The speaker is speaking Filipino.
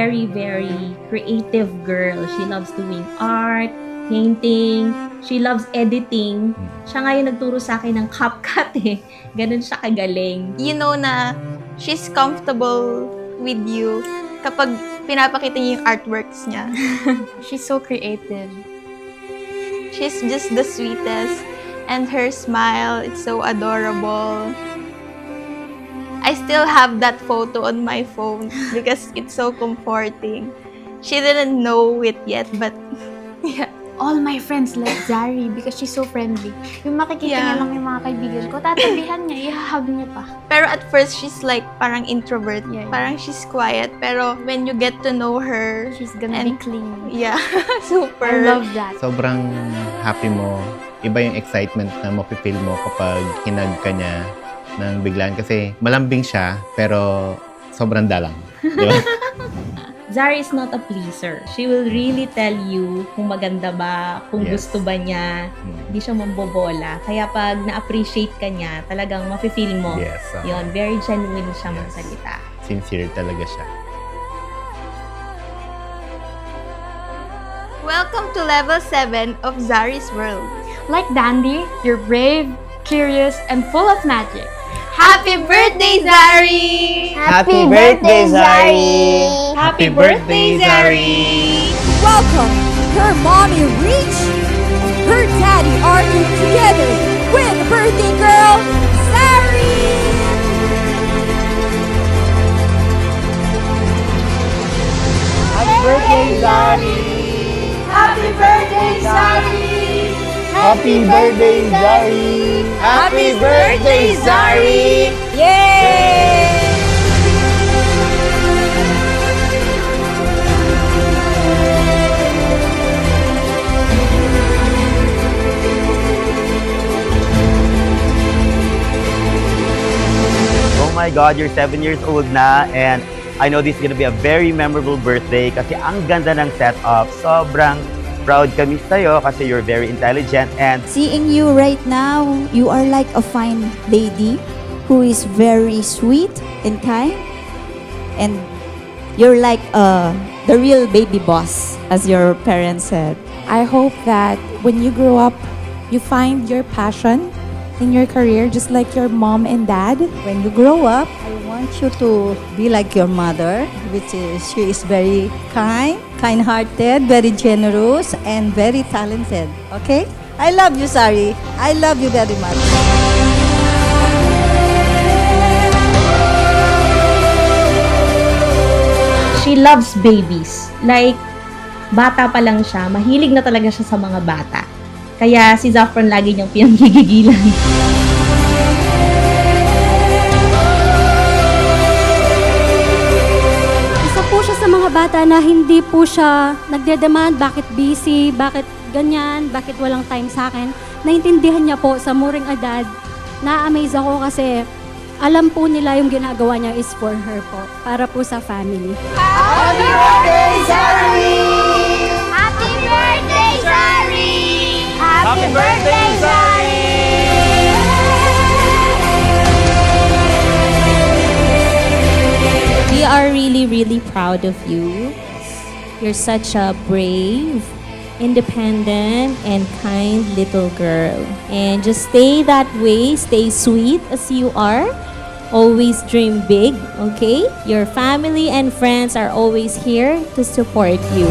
very, very creative girl. She loves doing art, painting, she loves editing. Siya nga yung nagturo sa akin ng CapCut eh. Ganun siya kagaling. You know na she's comfortable with you kapag pinapakita niya yung artworks niya. She's so creative. She's just the sweetest. And her smile, it's so adorable. I still have that photo on my phone because it's so comforting. She didn't know it yet, but yeah. All my friends like Zari because she's so friendly. Yung makikita niya lang yung mga kaibigan ko, tatabihan niya, ihahag niya pa. Pero at first, she's like parang introvert. Yeah. Parang she's quiet. Pero when you get to know her, She's gonna be clingy. yeah, super. I love that. Sobrang happy mo. Iba yung excitement na mapipil mo kapag hinag ka niya ng biglaan. Kasi malambing siya, pero sobrang dalang. Di ba? Zari is not a pleaser. She will really tell you kung maganda ba, kung Yes. gusto ba niya. Hindi siya mambobola. Kaya pag na-appreciate ka niya, talagang mafe-feel mo. Yes. Yun, very genuine siya Yes. magsalita. Sincere talaga siya. Welcome to level 7 of Zari's world. Like Dandy, you're brave, curious, and full of magic. Happy birthday, Zari! Happy birthday, Zari! Happy birthday, Zari! Welcome, her mommy Reach and her daddy Arthur together with birthday girl, Zari! Happy birthday, Zari! Happy birthday, Zari! Happy birthday, Zari! Happy birthday, Zari! Yay! Oh my God, you're 7 years old na and I know this is gonna be a very memorable birthday kasi ang ganda ng setup. Sobrang proud kami sa'yo kasi you're very intelligent and Seeing you right now, you are like a fine lady who is very sweet and kind. And you're like the real baby boss, as your parents said. I hope that when you grow up, you find your passion in your career just like your mom and dad. When you grow up, I want you to be like your mother, she is very kind-hearted, very generous, and very talented. Okay? I love you, Zari. I love you very much. She loves babies. Like, bata pa lang siya, mahilig na talaga siya sa mga bata. Kaya si Zafran lagi niyang pinanggigigilan. Isa po siya sa mga bata na hindi po siya nagdedemand, bakit busy, bakit ganyan, bakit walang time sa akin. Naintindihan niya po sa muring edad. Na-amaze ako kasi alam po nila yung ginagawa niya is for her po, para po sa family. Happy birthday, Zari! Happy birthday, Zari! Happy birthday, Zari! We are really, really proud of you. You're such a brave, independent, and kind little girl. And just stay that way, stay sweet as you are. Always dream big, okay? Your family and friends are always here to support you.